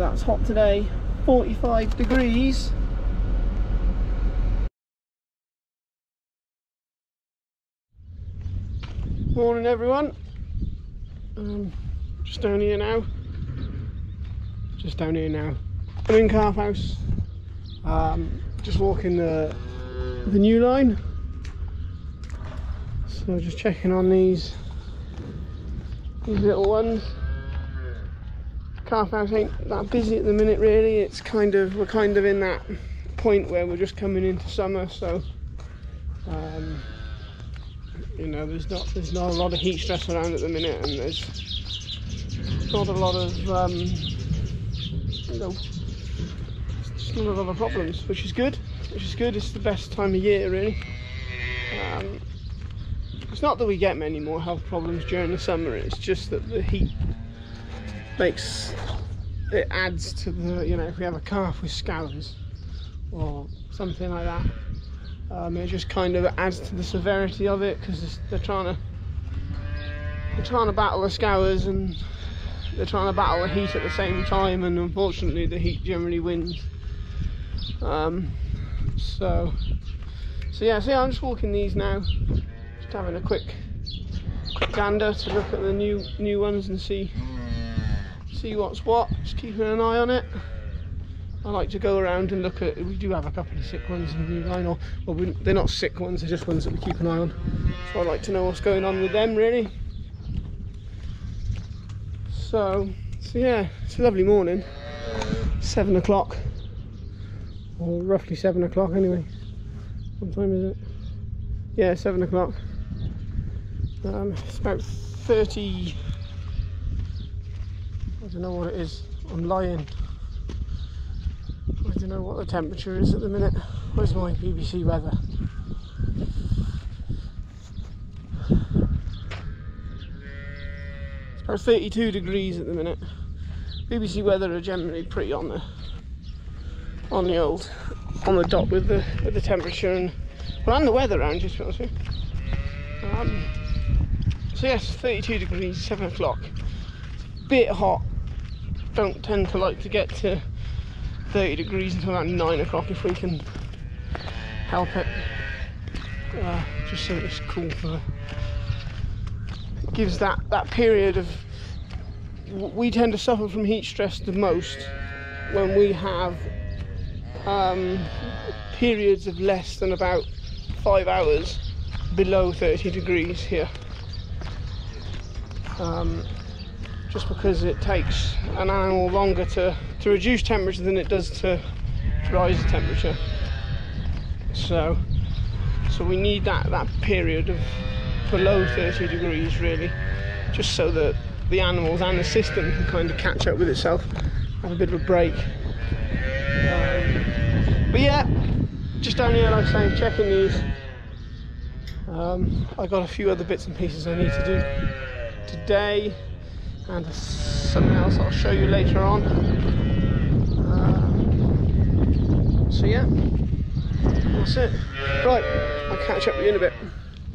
that's hot today. 45 degrees. Morning everyone. Just down here now. I'm in Calf House. Just walking the new line. So just checking on these little ones. Calf House ain't that busy at the minute really. We're kind of in that point where we're just coming into summer, so you know, there's not a lot of heat stress around at the minute, and there's not a lot of you know, just not a lot of problems, which is good. It's the best time of year really. It's not that we get many more health problems during the summer, it's just that the heat adds to the, you know, if we have a calf with scours or something like that, it just kind of adds to the severity of it, because they're trying to battle the scours and they're trying to battle the heat at the same time, and unfortunately the heat generally wins. So yeah, I'm just walking these now, just having a quick gander to look at the new ones and see what's what, just keeping an eye on it. I like to go around and look at, we do have a couple of sick ones in the new line, they're not sick ones, they're just ones that we keep an eye on. So I like to know what's going on with them really. So yeah, it's a lovely morning. 7 o'clock, or roughly 7 o'clock anyway. What time is it? Yeah, 7 o'clock. It's about 30, I don't know what it is, I'm lying. I don't know what the temperature is at the minute. Where's my BBC weather? It's about 32 degrees at the minute. BBC weather are generally pretty on the dot with the temperature and the weather around, just to be honest with you. So yes, 32 degrees, 7 o'clock. Bit hot. Don't tend to like to get to 30 degrees until about 9 o'clock if we can help it. Just so it's cool for, it gives that period of, we tend to suffer from heat stress the most when we have periods of less than about 5 hours below 30 degrees here. Just because it takes an animal longer to reduce temperature than it does to rise the temperature. So we need that period of below 30 degrees really, just so that the animals and the system can kind of catch up with itself, have a bit of a break. But yeah, just down here, like I say, checking these. I got a few other bits and pieces I need to do today, and something else I'll show you later on. So yeah, that's it. Right, I'll catch up with you in a bit.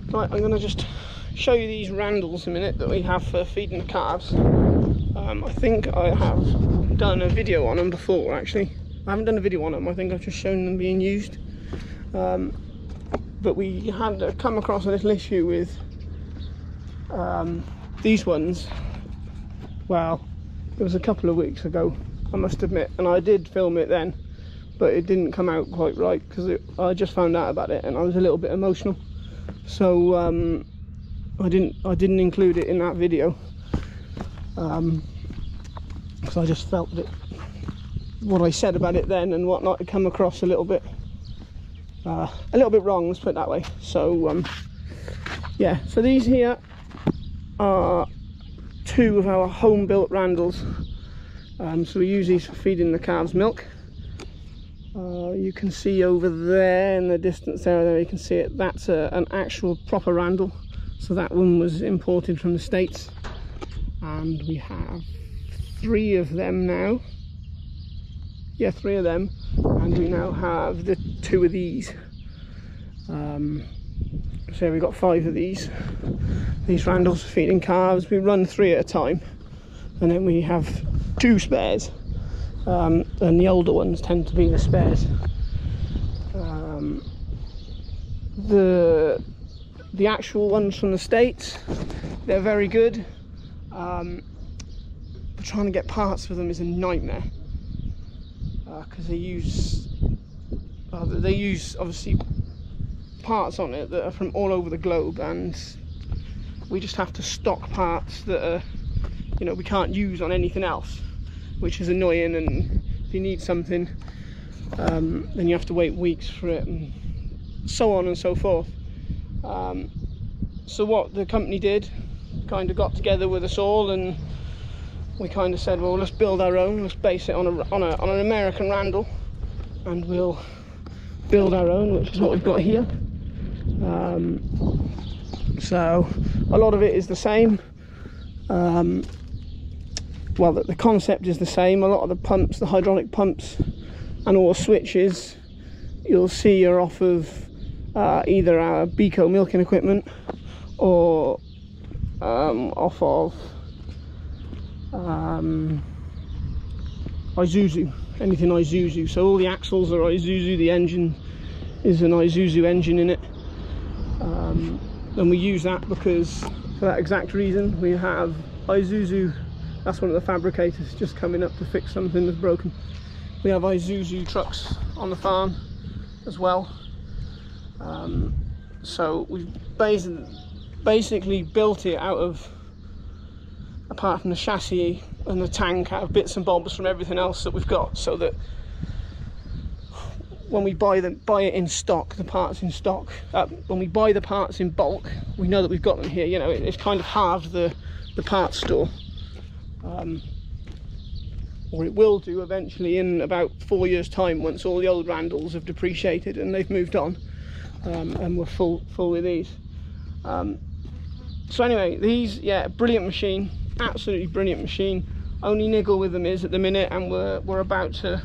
Right, I'm going to just show you these randles a minute that we have for feeding the calves. I think I have done a video on them before actually. I haven't done a video on them, I think I've just shown them being used. But we had come across a little issue with these ones. Well, it was a couple of weeks ago, I must admit, and I did film it then, but it didn't come out quite right because I just found out about it and I was a little bit emotional. So I didn't include it in that video because I just felt that what I said about it then and whatnot had come across a little bit wrong, let's put it that way. So yeah, so these here are 2 of our home built randles. So we use these for feeding the calves milk. You can see over there in the distance there you can see it, that's an actual proper randle. So that one was imported from the States, and we have 3 of them now. Yeah, 3 of them, and we now have the 2 of these. So we've got 5 of these randles for feeding calves. We run 3 at a time, and then we have 2 spares and the older ones tend to be the spares. The actual ones from the States, they're very good, but trying to get parts for them is a nightmare, because they use obviously parts on it that are from all over the globe, and we just have to stock parts that are, you know, we can't use on anything else, which is annoying. And if you need something, then you have to wait weeks for it, and so on and so forth. So what the company did, kind of got together with us all, and we kind of said, well, let's build our own, let's base it on an American Randall, and we'll build our own, which is what we've got here. So a lot of it is the same. Well, the concept is the same. A lot of the pumps, the hydraulic pumps and all the switches, you'll see are off of either our Beko milking equipment or off of Isuzu, anything Isuzu. So all the axles are Isuzu, the engine is an Isuzu engine in it, and we use that because, for that exact reason, we have Isuzu. That's one of the fabricators just coming up to fix something that's broken. We have Isuzu trucks on the farm as well. So we've basically built it out of, apart from the chassis and the tank, out of bits and bobs from everything else that we've got, so that when we buy it in stock, the parts in stock, when we buy the parts in bulk, we know that we've got them here. You know, it's kind of halved the parts store, or it will do eventually in about 4 years' time, once all the old Randalls have depreciated and they've moved on, and we're full with these. So anyway, these, yeah, brilliant machine, absolutely brilliant machine. Only niggle with them is at the minute, and we're about to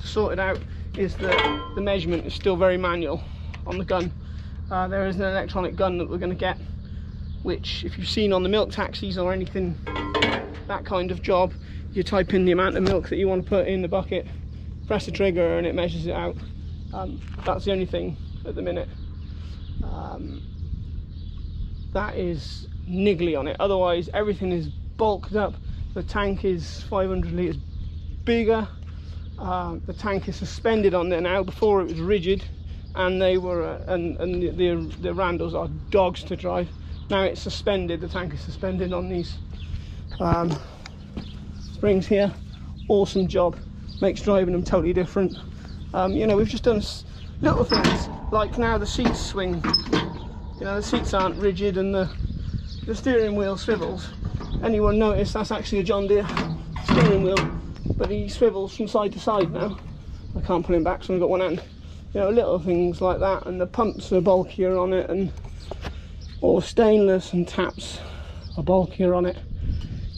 sort it out, is that the measurement is still very manual on the gun. There is an electronic gun that we're going to get, which, if you've seen on the milk taxis or anything, that kind of job, you type in the amount of milk that you want to put in the bucket, press the trigger, and it measures it out. That's the only thing at the minute that is niggly on it. Otherwise, everything is bulked up. The tank is 500 litres bigger. The tank is suspended on there now. Before it was rigid, and they were the Randalls are dogs to drive. Now it's suspended. The tank is suspended on these springs here. Awesome job. Makes driving them totally different. You know, we've just done little things like now the seats swing. You know, the seats aren't rigid, and the steering wheel swivels. Anyone notice that's actually a John Deere steering wheel, but he swivels from side to side now. I can't pull him back, so I've got one hand. You know, little things like that. And the pumps are bulkier on it, and all stainless, and taps are bulkier on it.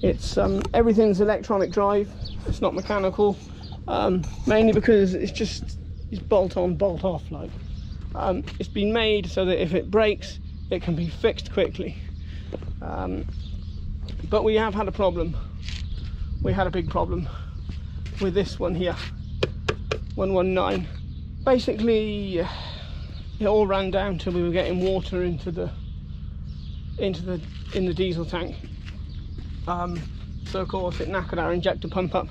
It's everything's electronic drive. It's not mechanical, mainly because it's bolt on, bolt off. Like, it's been made so that if it breaks, it can be fixed quickly. But we have had a problem. We had a big problem with this one here, 119. Basically, it all ran down till we were getting water in the diesel tank. So of course it knackered our injector pump up.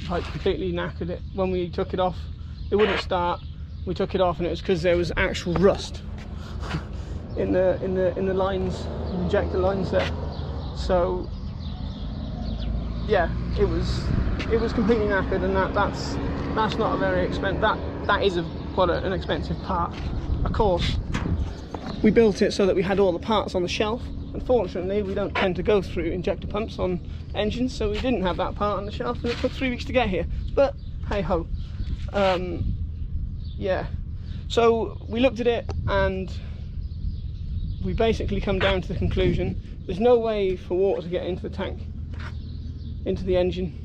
Like completely knackered it. When we took it off, it wouldn't start. We took it off, and it was because there was actual rust in the lines, injector lines there. So yeah, it was completely knackered, and that's not a very expensive. That is quite an expensive part. Of course, we built it so that we had all the parts on the shelf. Unfortunately, we don't tend to go through injector pumps on engines, so we didn't have that part on the shelf, and it took 3 weeks to get here. But hey ho. Yeah, so we looked at it, and we basically come down to the conclusion there's no way for water to get into the tank, into the engine.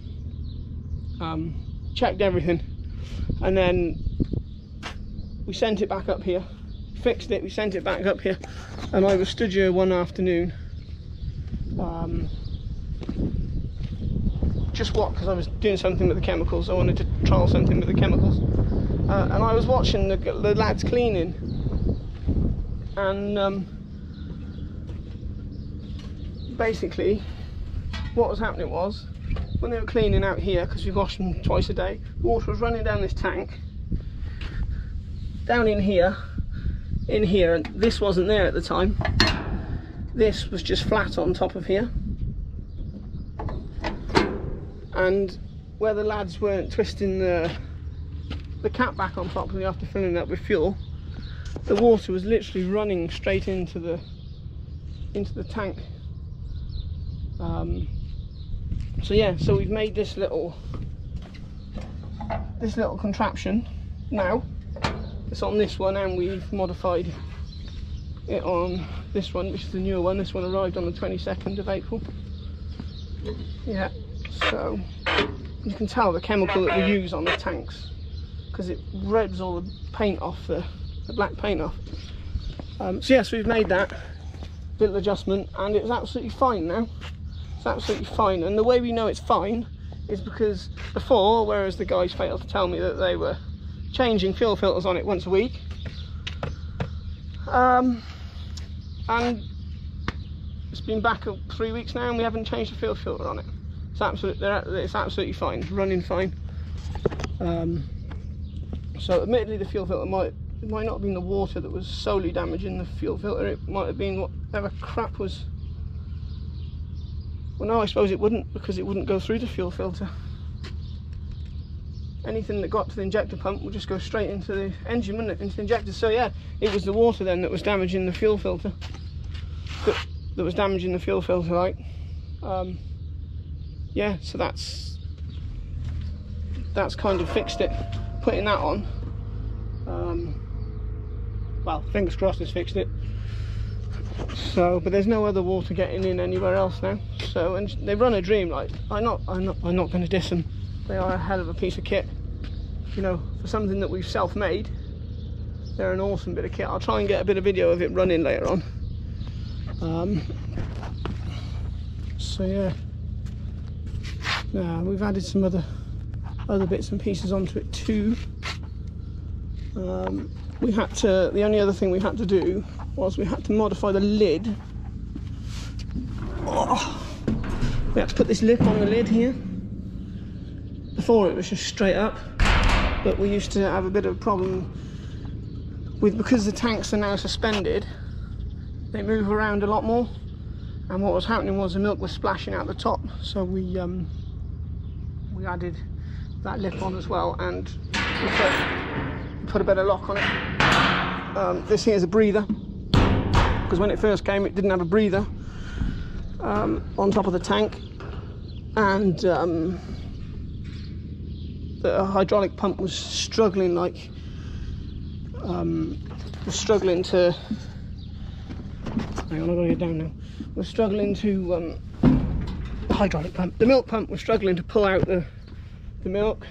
Checked everything, and then we sent it back up here, fixed it, we sent it back up here, and I was stood here one afternoon just what, because I was doing something with the chemicals. I wanted to trial something with the chemicals, and I was watching the lads cleaning, and basically what was happening was, when they were cleaning out here, because we wash them twice a day, water was running down this tank, down in here, and this wasn't there at the time. This was just flat on top of here, and where the lads weren't twisting the cap back on properly after filling it up with fuel, the water was literally running straight into the tank. So yeah, so we've made this little contraption now. It's on this one, and we've modified it on this one, which is the newer one. This one arrived on the 22nd of April. Yeah, so you can tell the chemical that we use on the tanks, because it rubs all the paint off, the black paint off. So yes, we've made that little adjustment, and it's absolutely fine now. It's absolutely fine, and the way we know it's fine is because before, whereas the guys failed to tell me that they were changing fuel filters on it once a week, and it's been back up 3 weeks now, and we haven't changed the fuel filter on it. It's absolutely fine. It's running fine. So admittedly, the fuel filter might not have been the water that was solely damaging the fuel filter. It might have been whatever crap was. Well, no, I suppose it wouldn't, because it wouldn't go through the fuel filter. Anything that got to the injector pump would just go straight into the engine, wouldn't it? Into the injector. So yeah, it was the water then that was damaging the fuel filter. That was damaging the fuel filter, like. Yeah, so that's kind of fixed it. Putting that on. Well, fingers crossed it's fixed it. So, but there's no other water getting in anywhere else now. So, and they run a dream. Like, I'm not going to diss them. They are a hell of a piece of kit. You know, for something that we've self-made, they're an awesome bit of kit. I'll try and get a bit of video of it running later on. So yeah. Now we've added some other bits and pieces onto it too. The only other thing we had to do was we had to modify the lid. We had to put this lip on the lid here. Before it was just straight up, but we used to have a bit of a problem with, because the tanks are now suspended, they move around a lot more, and what was happening was the milk was splashing out the top. So we added that lip on as well, and we put a better lock on it. This here is a breather, because when it first came it didn't have a breather on top of the tank, and the hydraulic pump was struggling, like to, hang on, I've got to get down now. We're struggling to the hydraulic pump, the milk pump was struggling to pull out the milk.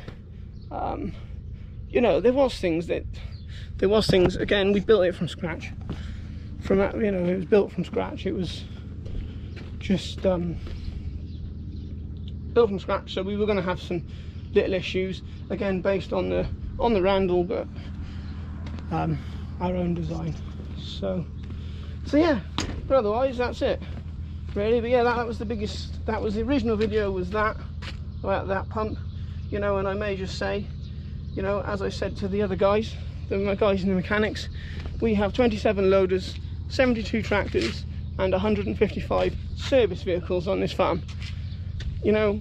You know, there was things, again, we built it from scratch. From that, you know, it was built from scratch. It was just built from scratch, so we were going to have some little issues, again based on the Randall, but our own design. So yeah, but otherwise that's it really. But yeah, that was the biggest, that was the original video, was that about that pump, you know. And I may just say, you know, as I said to the other guys, the guys in the mechanics, we have 27 loaders, 72 tractors and 155 service vehicles on this farm. You know,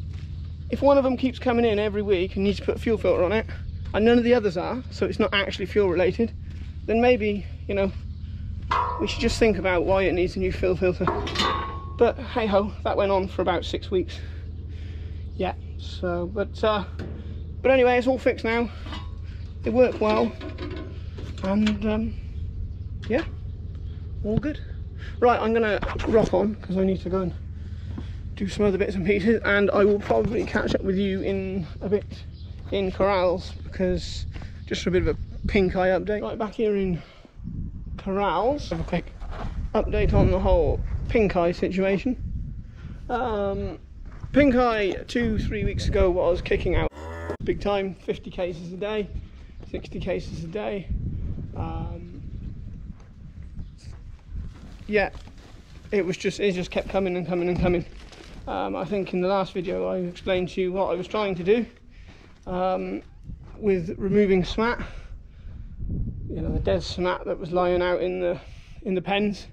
if one of them keeps coming in every week and needs to put a fuel filter on it, and none of the others are, so it's not actually fuel related, then maybe, you know, we should just think about why it needs a new fuel filter. But hey ho, that went on for about 6 weeks. Yeah, so, but anyway, it's all fixed now. They work well, and yeah, all good. Right, I'm gonna rock on because I need to go and do some other bits and pieces, and I will probably catch up with you in a bit in Corrals, because just for a bit of a pink eye update. Right, back here in Corrals, have a quick update on the whole pink eye situation. Pink eye 2-3 weeks ago was kicking out big time, 50 cases a day, 60 cases a day. Yeah, it just kept coming and coming and coming. I think in the last video I explained to you what I was trying to do with removing smat, you know, the dead smat that was lying out in the pens.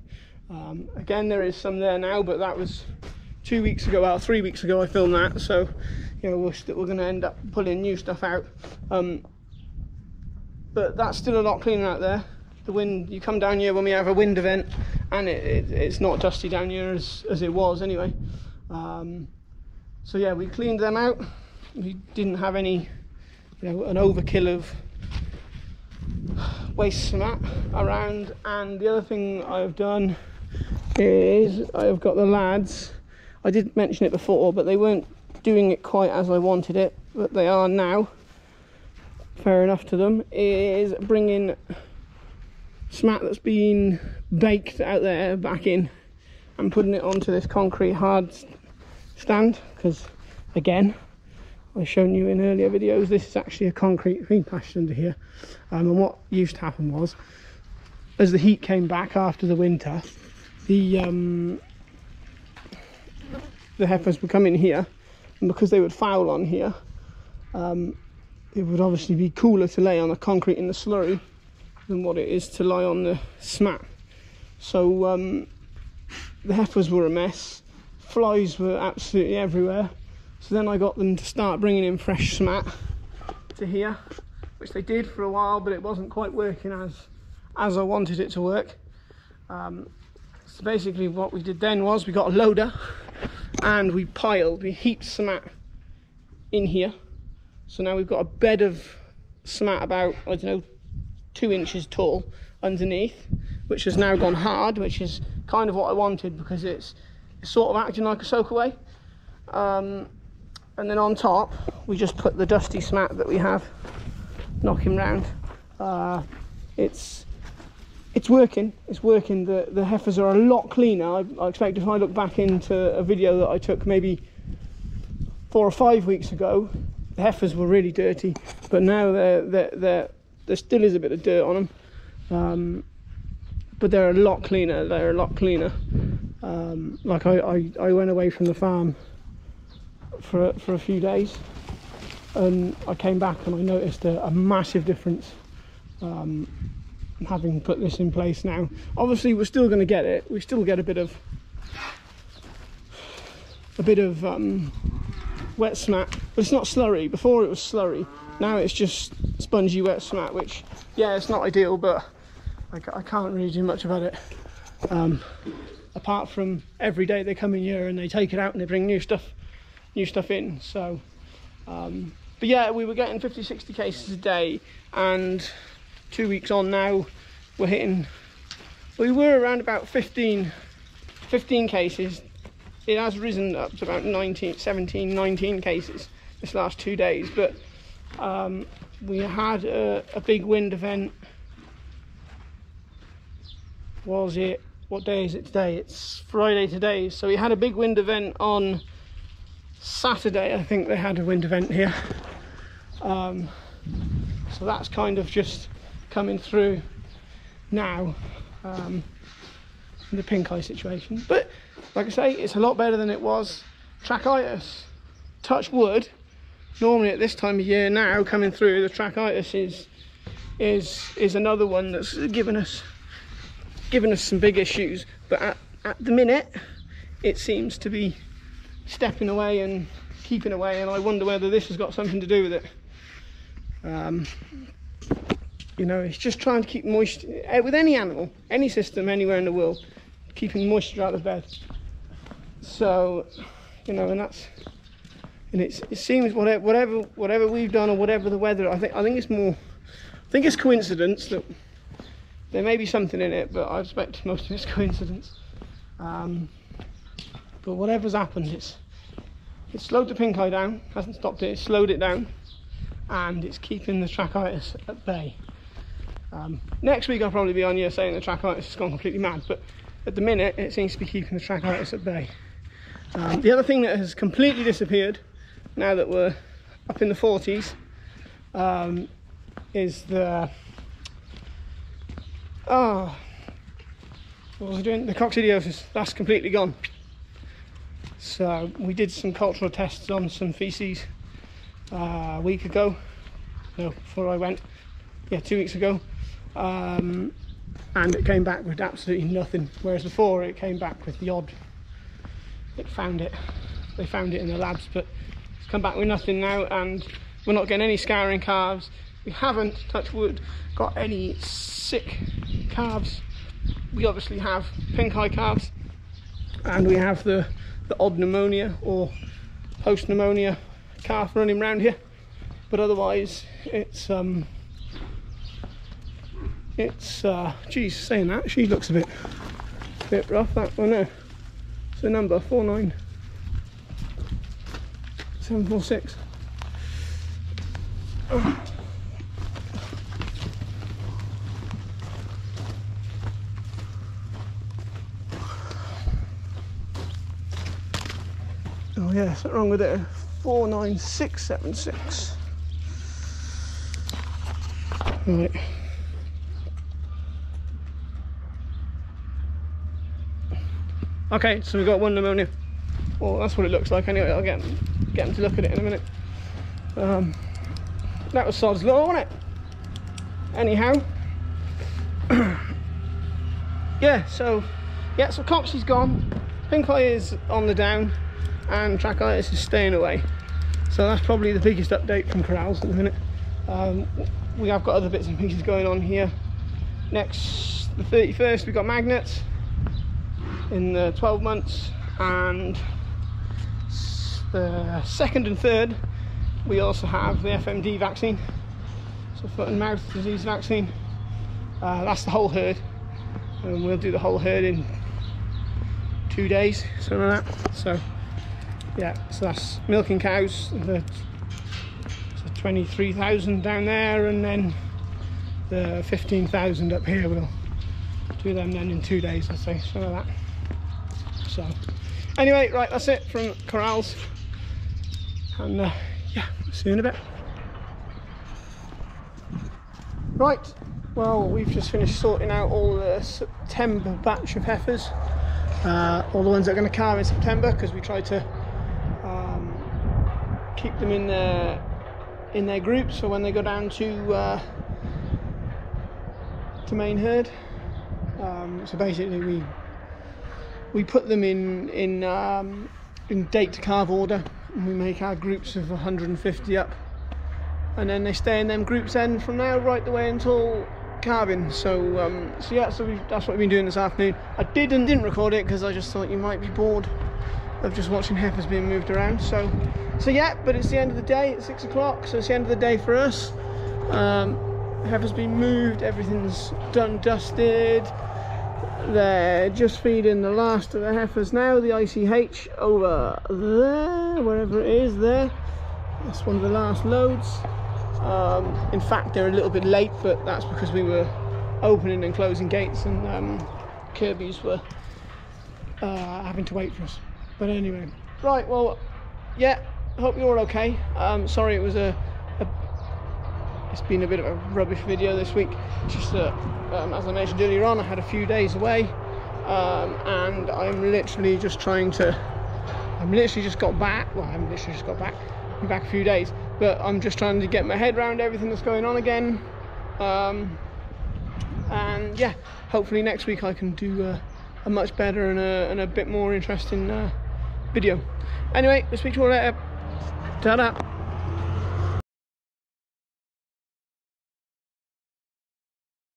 Again, there is some there now, but that was 2 weeks ago, well 3 weeks ago I filmed that, so you know we're going to end up pulling new stuff out. But that's still a lot cleaner out there. The wind, you come down here when we have a wind event, and it's not dusty down here as it was anyway. So yeah, we cleaned them out. We didn't have any, you know, an overkill of waste smat around. And the other thing I've done is I've got the lads, I did mention it before, but they weren't doing it quite as I wanted it, but they are now, fair enough to them, is bringing smat that's been baked out there back in and putting it onto this concrete hard stand, because again, I've shown you in earlier videos, this is actually a concrete feed pasture under here. And what used to happen was, as the heat came back after the winter, the heifers would come in here, and because they would foul on here, it would obviously be cooler to lay on the concrete in the slurry than what it is to lie on the smat. So the heifers were a mess, flies were absolutely everywhere. So then I got them to start bringing in fresh smat to here, which they did for a while, but it wasn't quite working as I wanted it to work. So basically what we did then was we got a loader and we heaped smat in here. So now we've got a bed of smat about, I don't know, 2 inches tall underneath, which has now gone hard, which is kind of what I wanted, because it's sort of acting like a soak away. And then on top we just put the dusty smat that we have knocking round. It's working. The heifers are a lot cleaner. I expect if I look back into a video that I took maybe 4 or 5 weeks ago, the heifers were really dirty, but now there still is a bit of dirt on them, but they're a lot cleaner. Like I went away from the farm for a few days, and I came back and I noticed a massive difference having put this in place now. Obviously we're still going to get it, we still get a bit of wet smat, but it's not slurry. Before it was slurry, now it's just spongy wet smat, which, yeah, it's not ideal, but I can't really do much about it, apart from every day they come in here and they take it out and they bring new stuff in. So but yeah, we were getting 50-60 cases a day, and 2 weeks on now we were around about 15 cases. It has risen up to about 19 cases this last 2 days, but we had a big wind event. What day is it today? It's Friday today, so we had a big wind event on Saturday. I think they had a wind event here, so that's kind of just coming through now, the pink eye situation. But like I say, it's a lot better than it was. Tracheitis, touch wood, normally at this time of year now coming through, the tracheitis is another one that's given us some big issues, but at the minute it seems to be stepping away and keeping away, and I wonder whether this has got something to do with it. You know, it's just trying to keep moisture with any animal, any system anywhere in the world, keeping moisture out of bed. So, you know, and it seems whatever we've done or whatever the weather, I think it's coincidence that there may be something in it, but I expect most of it's coincidence. But whatever's happened, it's slowed the pink eye down, hasn't stopped it, it's slowed it down, and it's keeping the tracheitis at bay. Next week I'll probably be on here saying the tracheitis has gone completely mad, but at the minute it seems to be keeping the tracheitis at bay. The other thing that has completely disappeared now that we're up in the 40s is the what was I doing? The coccidiosis. That's completely gone. So we did some cultural tests on some feces a week ago. No, before I went. Yeah, 2 weeks ago. And it came back with absolutely nothing. Whereas before it came back with the odd. They found it in the labs, but it's come back with nothing now, and we're not getting any scouring calves. We haven't, touch wood, got any sick calves. We obviously have pink eye calves, and we have the odd pneumonia or post pneumonia calf running around here, but otherwise it's geez, saying that, she looks a bit rough, that one there. So number 49746. Oh yeah, something wrong with it. 49676. Right. Okay, so we've got one pneumonia. Well, that's what it looks like anyway. I'll get them to look at it in a minute. That was sod's law, wasn't it? Anyhow. So Coxie's gone, pink eye is on the down, and tracheitis is staying away. So that's probably the biggest update from corrals at the minute. We have got other bits and pieces going on here. Next, the 31st, we've got magnets in the 12 months, and the 2nd and 3rd we also have the FMD vaccine, so foot and mouth disease vaccine. That's the whole herd, and we'll do the whole herd in 2 days, something like that. So yeah, so that's milking cows, the 23,000 down there, and then the 15,000 up here. We'll do them then in 2 days, I'd say, something like that. So anyway, right, that's it from corrals, and yeah, see you in a bit. Right, well, we've just finished sorting out all the September batch of heifers, all the ones that are going to calve in September, because we tried to keep them in their groups for when they go down to main herd. So basically we put them in date to calve order, and we make our groups of 150 up, and then they stay in them groups then from now right the way until calving. So that's what we've been doing this afternoon. I didn't record it because I just thought you might be bored of just watching heifers being moved around. So yeah, but it's the end of the day. It's 6 o'clock, so it's the end of the day for us. Heifers been moved, everything's done, dusted. They're just feeding the last of the heifers now, the ICH over there, wherever it is there. That's one of the last loads. In fact, they're a little bit late, but that's because we were opening and closing gates, and Kirby's were having to wait for us. But anyway, right, well, yeah, I hope you're all okay. Sorry, it was it's been a bit of a rubbish video this week. Just as I mentioned earlier on, I had a few days away, and I'm literally just got back. Well, I haven't literally just got back. I'm back a few days, but I'm just trying to get my head around everything that's going on again. And yeah, hopefully next week I can do a much better and a bit more interesting video. Anyway, we'll speak to you all later. Ta-da.